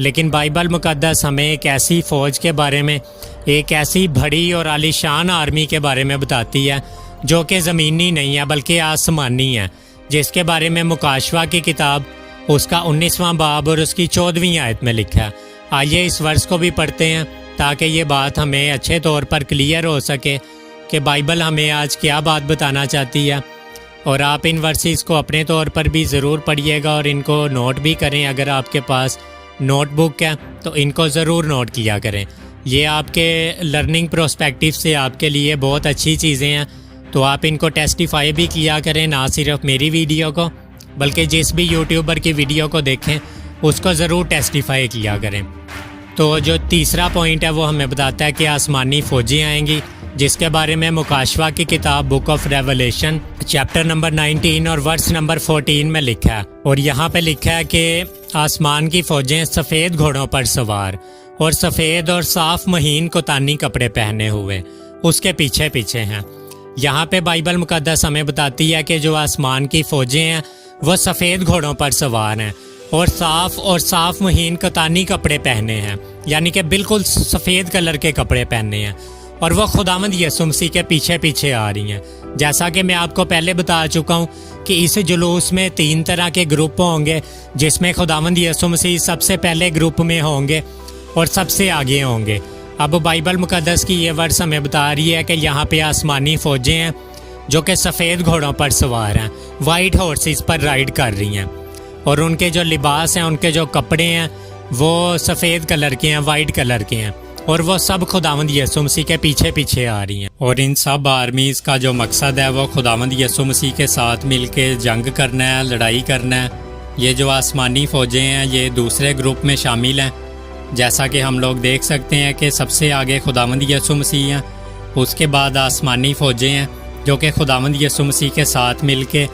لیکن بائبل مقدس ہمیں ایک ایسی فوج کے بارے میں، ایک ایسی بڑی اور عالیشان آرمی کے بارے میں بتاتی ہے جو کہ زمینی نہیں ہے بلکہ آسمانی ہے، جس کے بارے میں مکاشفہ کی کتاب اس کا 19واں باب اور اس کی 14ویں آیت میں لکھا ہے۔ آئیے اس ورس کو بھی پڑھتے ہیں تاکہ یہ بات ہمیں اچھے طور پر کلیئر ہو سکے کہ بائبل ہمیں آج کیا بات بتانا چاہتی ہے، اور آپ ان ورسز کو اپنے طور پر بھی ضرور پڑھیے گا اور ان کو نوٹ بھی کریں۔ اگر آپ کے پاس نوٹ بک ہے تو ان کو ضرور نوٹ کیا کریں، یہ آپ کے لرننگ پروسپیکٹیو سے آپ کے لیے بہت اچھی چیزیں ہیں، تو آپ ان کو ٹیسٹیفائی بھی کیا کریں، نہ صرف میری ویڈیو کو بلکہ جس بھی یوٹیوبر کی ویڈیو کو دیکھیں اس کو ضرور ٹیسٹیفائی کیا کریں۔ تو جو تیسرا پوائنٹ ہے وہ ہمیں بتاتا ہے کہ آسمانی فوجیں آئیں گی، جس کے بارے میں مکاشفہ کی کتاب book of revelation chapter number 19 اور ورس نمبر 14 میں لکھا ہے، اور یہاں پہ لکھا ہے کہ آسمان کی فوجیں سفید گھوڑوں پر سوار اور سفید اور صاف مہین کوتانی کپڑے پہنے ہوئے اس کے پیچھے پیچھے ہیں۔ یہاں پہ بائبل مقدس ہمیں بتاتی ہے کہ جو آسمان کی فوجیں ہیں وہ سفید گھوڑوں پر سوار ہیں اور صاف مہین کوتانی کپڑے پہنے ہیں، یعنی کہ بالکل سفید کلر کے کپڑے پہنے ہیں، اور وہ خداوند یسوع مسیح کے پیچھے پیچھے آ رہی ہیں۔ جیسا کہ میں آپ کو پہلے بتا چکا ہوں کہ اس جلوس میں 3 طرح کے گروپ ہوں گے، جس میں خداوند یسوع مسیح سب سے پہلے گروپ میں ہوں گے اور سب سے آگے ہوں گے۔ اب بائبل مقدس کی یہ ورس ہمیں بتا رہی ہے کہ یہاں پہ آسمانی فوجیں ہیں جو کہ سفید گھوڑوں پر سوار ہیں، وائٹ ہارسز پر رائڈ کر رہی ہیں، اور ان کے جو لباس ہیں، ان کے جو کپڑے ہیں وہ سفید کلر کے ہیں، وائٹ کلر کے ہیں، اور وہ سب خداوند یسوع مسیح کے پیچھے پیچھے آ رہی ہیں۔ اور ان سب آرمیز کا جو مقصد ہے وہ خداوند یسوع مسیح کے ساتھ مل کے جنگ کرنا ہے، لڑائی کرنا ہے۔ یہ جو آسمانی فوجیں ہیں یہ دوسرے گروپ میں شامل ہیں، جیسا کہ ہم لوگ دیکھ سکتے ہیں کہ سب سے آگے خداوند یسوع مسیح ہیں، اس کے بعد آسمانی فوجیں ہیں جو کہ خداوند یسوع مسیح کے ساتھ مل کے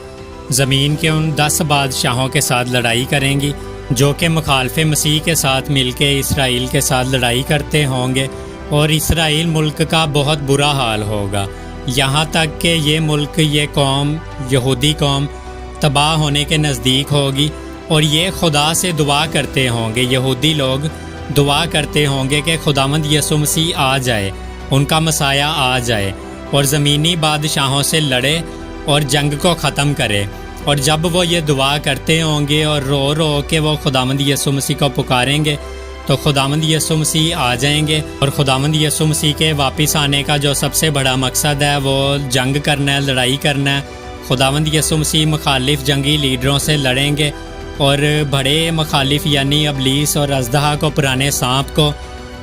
زمین کے ان 10 بادشاہوں کے ساتھ لڑائی کریں گی جو کہ مخالف مسیح کے ساتھ مل کے اسرائیل کے ساتھ لڑائی کرتے ہوں گے، اور اسرائیل ملک کا بہت برا حال ہوگا، یہاں تک کہ یہ ملک، یہ قوم، یہودی قوم تباہ ہونے کے نزدیک ہوگی، اور یہ خدا سے دعا کرتے ہوں گے، یہودی لوگ دعا کرتے ہوں گے کہ خداوند یسوع مسیح آ جائے، ان کا مسیح آ جائے اور زمینی بادشاہوں سے لڑے اور جنگ کو ختم کرے۔ اور جب وہ یہ دعا کرتے ہوں گے اور رو رو کے وہ خداوند یسوع مسیح کو پکاریں گے تو خداوند یسوع مسیح آ جائیں گے، اور خداوند یسوع مسیح کے واپس آنے کا جو سب سے بڑا مقصد ہے وہ جنگ کرنا ہے، لڑائی کرنا ہے۔ خداوند یسوع مسیح مخالف جنگی لیڈروں سے لڑیں گے، اور بڑے مخالف یعنی ابلیس اور اژدہا کو، پرانے سانپ کو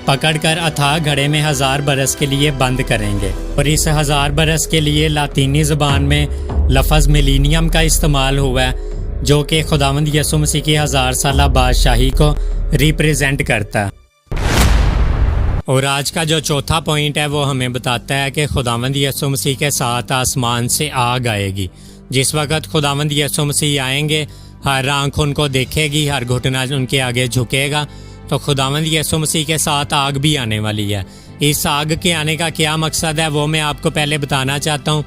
پکڑ کر اتھاہ گھڑے میں 1000 برس کے لیے بند کریں گے، اور اس 1000 برس کے لیے لاطینی زبان میں لفظ ملینیم کا استعمال ہوا ہے، جو کہ خداوند یسوع مسیح کی 1000 سالہ بادشاہی کو ریپریزنٹ کرتا ہے۔ اور آج کا جو چوتھا پوائنٹ ہے وہ ہمیں بتاتا ہے کہ خداوند یسوع مسیح کے ساتھ آسمان سے آگ آئے گی۔ جس وقت خداوند یسوع مسیح آئیں گے، ہر آنکھ ان کو دیکھے گی، ہر گھٹنا ان کے آگے جھکے گا، تو خداوند یسوع مسیح کے ساتھ آگ بھی آنے والی ہے۔ اس آگ کے آنے کا کیا مقصد ہے وہ میں آپ کو پہلے بتانا چاہتا ہوں۔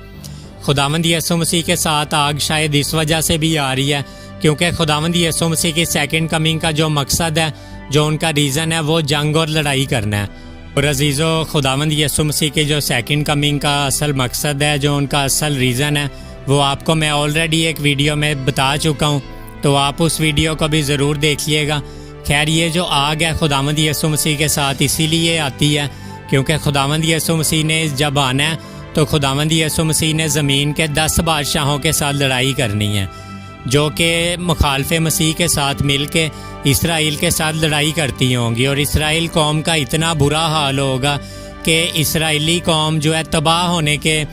خداوند یسوع مسیح کے ساتھ آگ شاید اس وجہ سے بھی آ رہی ہے کیونکہ خداوند یسوع مسیح کی سیکنڈ کمنگ کا جو مقصد ہے، جو ان کا ریزن ہے، وہ جنگ اور لڑائی کرنا ہے۔ اور عزیزو، خداوند یسوع مسیح کی جو سیکنڈ کمنگ کا اصل مقصد ہے، جو ان کا اصل ریزن ہے، وہ آپ کو میں آلریڈی ایک ویڈیو میں بتا چکا ہوں، تو آپ اس ویڈیو کو بھی ضرور دیکھیے گا۔ خیر، یہ جو آگ ہے خداوند یسوع مسیح کے ساتھ اسی لیے آتی ہے کیونکہ خداوند یسوع مسیح نے جب آنا ہے تو خداوند یسوع مسیح نے زمین کے 10 بادشاہوں کے ساتھ لڑائی کرنی ہے، جو کہ مخالف مسیح کے ساتھ مل کے اسرائیل کے ساتھ لڑائی کرتی ہوں گی، اور اسرائیل قوم کا اتنا برا حال ہوگا کہ اسرائیلی قوم جو ہے تباہ ہونے کے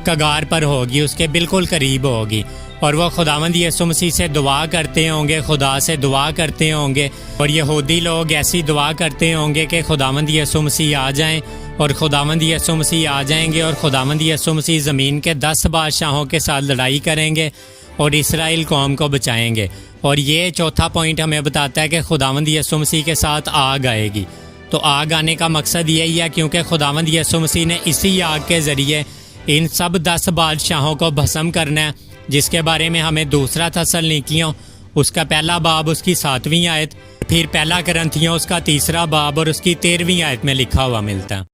کگار پر ہوگی، اس کے بالکل قریب ہوگی، اور وہ خداوند یسوع مسیح سے دعا کرتے ہوں گے، خدا سے دعا کرتے ہوں گے، اور یہودی لوگ ایسی دعا کرتے ہوں گے کہ خداوند یسوع مسیح آ جائیں، اور خداوند یسوع مسیح آ جائیں گے، اور خداوند یسوع مسیح زمین کے 10 بادشاہوں کے ساتھ لڑائی کریں گے اور اسرائیل قوم کو بچائیں گے۔ اور یہ چوتھا پوائنٹ ہمیں بتاتا ہے کہ خداوند یسوع مسیح کے ساتھ آگ آئے گی۔ تو آگ آنے کا مقصد یہی ہے کیونکہ خداوند یسوع مسیح نے اسی آگ کے ذریعے ان سب 10 بادشاہوں کو بھسم کرنا ہے، جس کے بارے میں ہمیں دوسرا تسلنیکیوں اس کا پہلا باب اس کی 7ویں آیت، پھر پہلا کرنتھیوں اس کا 3 باب اور اس کی 13ویں آیت میں لکھا ہوا ملتا ہے۔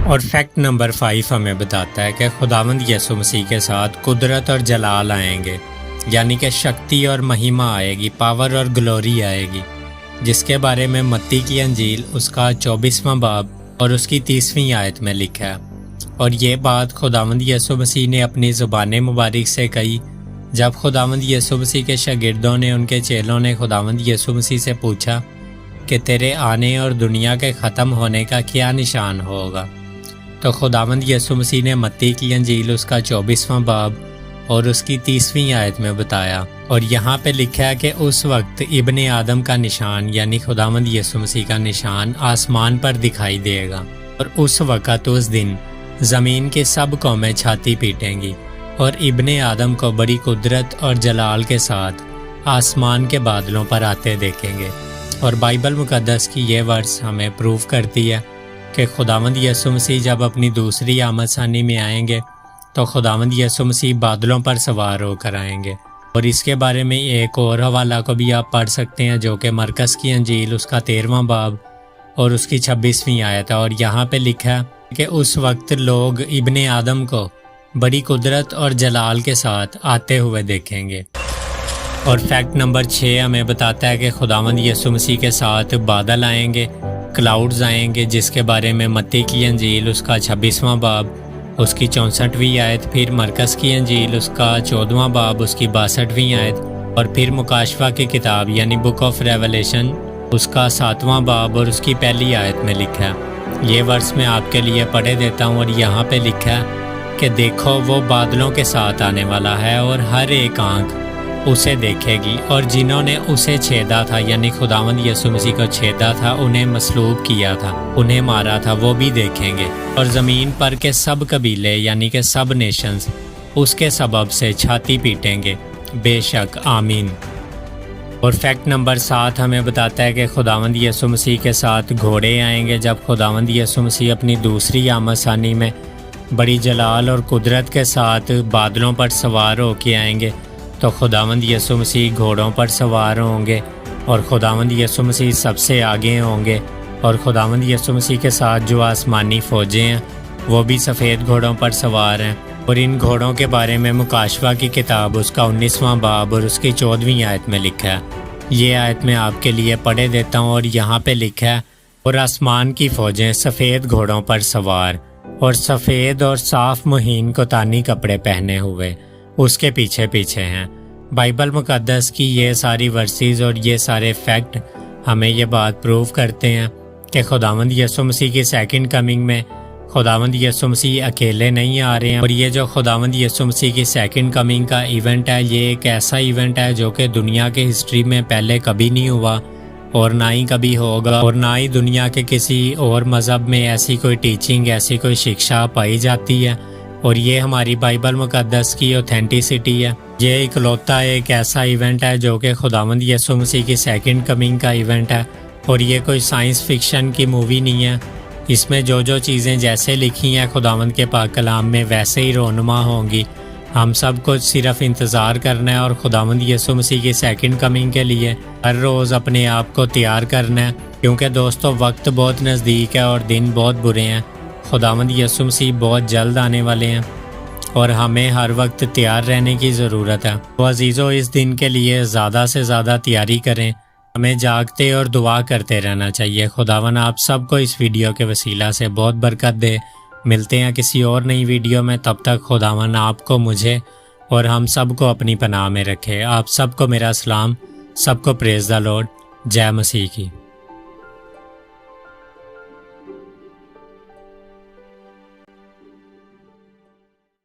اور فیکٹ نمبر 5 ہمیں بتاتا ہے کہ خداوند یسوع مسیح کے ساتھ قدرت اور جلال آئیں گے، یعنی کہ شکتی اور مہیما آئے گی، پاور اور گلوری آئے گی، جس کے بارے میں متی کی انجیل اس کا 24واں باب اور اس کی 30ویں آیت میں لکھا ہے۔ اور یہ بات خداوند یسوع مسیح نے اپنی زبان مبارک سے کہی جب خداوند یسوع مسیح کے شاگردوں نے، ان کے چیلوں نے خداوند یسوع مسیح سے پوچھا کہ تیرے آنے اور دنیا کے ختم ہونے کا کیا نشان ہوگا؟ تو خداوند یسوع مسیح نے متی کی انجیل اس کا 24واں باب اور اس کی 30ویں آیت میں بتایا، اور یہاں پہ لکھا ہے کہ اس وقت ابن آدم کا نشان یعنی خداوند یسوع مسیح کا نشان آسمان پر دکھائی دے گا، اور اس وقت اس دن زمین کی سب قومیں چھاتی پیٹیں گی اور ابن آدم کو بڑی قدرت اور جلال کے ساتھ آسمان کے بادلوں پر آتے دیکھیں گے۔ اور بائبل مقدس کی یہ ورس ہمیں پروف کرتی ہے کہ خداوند یسوع مسیح جب اپنی دوسری آمد ثانی میں آئیں گے تو خداوند یسوع مسیح بادلوں پر سوار ہو کر آئیں گے۔ اور اس کے بارے میں ایک اور حوالہ کو بھی آپ پڑھ سکتے ہیں جو کہ مرکز کی انجیل اس کا 13واں باب اور اس کی 26ویں آیت ہے، اور یہاں پہ لکھا ہے کہ اس وقت لوگ ابن آدم کو بڑی قدرت اور جلال کے ساتھ آتے ہوئے دیکھیں گے۔ اور فیکٹ نمبر 6 ہمیں بتاتا ہے کہ خداوند یسوع مسیح کے ساتھ بادل آئیں گے، کلاؤڈز آئیں گے، جس کے بارے میں متی کی انجیل اس کا 26واں باب اس کی 64ویں آیت، پھر مرکز کی انجیل اس کا 14واں باب اس کی 62ویں آیت، اور پھر مکاشفہ کی کتاب یعنی بک آف ریولیشن اس کا 7واں باب اور اس کی 1 آیت میں لکھا ہے۔ یہ ورس میں آپ کے لیے پڑھے دیتا ہوں، اور یہاں پہ لکھا ہے کہ دیکھو وہ بادلوں کے ساتھ آنے والا ہے اور ہر ایک آنکھ اسے دیکھے گی، اور جنہوں نے اسے چھیدا تھا یعنی خداوند یسوع مسیح کو چھیدا تھا، انہیں مصلوب کیا تھا، انہیں مارا تھا، وہ بھی دیکھیں گے، اور زمین پر کے سب قبیلے یعنی کہ سب نیشنز اس کے سبب سے چھاتی پیٹیں گے، بے شک آمین۔ اور فیکٹ نمبر 7 ہمیں بتاتا ہے کہ خداوند یسوع مسیح کے ساتھ گھوڑے آئیں گے جب خداوند یسوع مسیح اپنی دوسری آمد ثانی میں بڑی جلال اور قدرت کے ساتھ بادلوں پر سوار ہو کے آئیں گے، تو خداوند یسوع مسیح گھوڑوں پر سوار ہوں گے، اور خداوند یسوع مسیح سب سے آگے ہوں گے، اور خداوند یسوع مسیح کے ساتھ جو آسمانی فوجیں ہیں وہ بھی سفید گھوڑوں پر سوار ہیں۔ اور ان گھوڑوں کے بارے میں مکاشفہ کی کتاب اس کا 19واں باب اور اس کی 14ویں آیت میں لکھا ہے۔ یہ آیت میں آپ کے لیے پڑھے دیتا ہوں، اور یہاں پہ لکھا ہے، اور آسمان کی فوجیں سفید گھوڑوں پر سوار اور سفید اور صاف مہین کوتانی کپڑے پہنے ہوئے اس کے پیچھے پیچھے ہیں۔ بائبل مقدس کی یہ ساری ورسز اور یہ سارے فیکٹ ہمیں یہ بات پروف کرتے ہیں کہ خداوند یسوع مسیح کی سیکنڈ کمنگ میں خداوند یسوع مسیح اکیلے نہیں آ رہے ہیں، اور یہ جو خداوند یسوع مسیح کی سیکنڈ کمنگ کا ایونٹ ہے، یہ ایک ایسا ایونٹ ہے جو کہ دنیا کے ہسٹری میں پہلے کبھی نہیں ہوا اور نہ ہی کبھی ہوگا، اور نہ ہی دنیا کے کسی اور مذہب میں ایسی کوئی ٹیچنگ، ایسی کوئی شکشا پائی جاتی ہے، اور یہ ہماری بائبل مقدس کی اوتھینٹسٹی ہے۔ یہ اکلوتا ایک ایسا ایونٹ ہے جو کہ خداوند یسوع مسیح کی سیکنڈ کمنگ کا ایونٹ ہے، اور یہ کوئی سائنس فکشن کی مووی نہیں ہے۔ اس میں جو جو چیزیں جیسے لکھی ہیں خداوند کے پاک کلام میں ویسے ہی رونما ہوں گی۔ ہم سب کو صرف انتظار کرنا ہے اور خداوند یسوع مسیح کی سیکنڈ کمنگ کے لیے ہر روز اپنے آپ کو تیار کرنا ہے، کیونکہ دوستو وقت بہت نزدیک ہے اور دن بہت برے ہیں۔ خداوند یسوع مسیح بہت جلد آنے والے ہیں اور ہمیں ہر وقت تیار رہنے کی ضرورت ہے۔ تو عزیزو، اس دن کے لیے زیادہ سے زیادہ تیاری کریں، ہمیں جاگتے اور دعا کرتے رہنا چاہیے۔ خداوند آپ سب کو اس ویڈیو کے وسیلہ سے بہت برکت دے۔ ملتے ہیں کسی اور نئی ویڈیو میں، تب تک خداوند آپ کو، مجھے اور ہم سب کو اپنی پناہ میں رکھے۔ آپ سب کو میرا سلام، سب کو پریز دا لارڈ، جے مسیح کی۔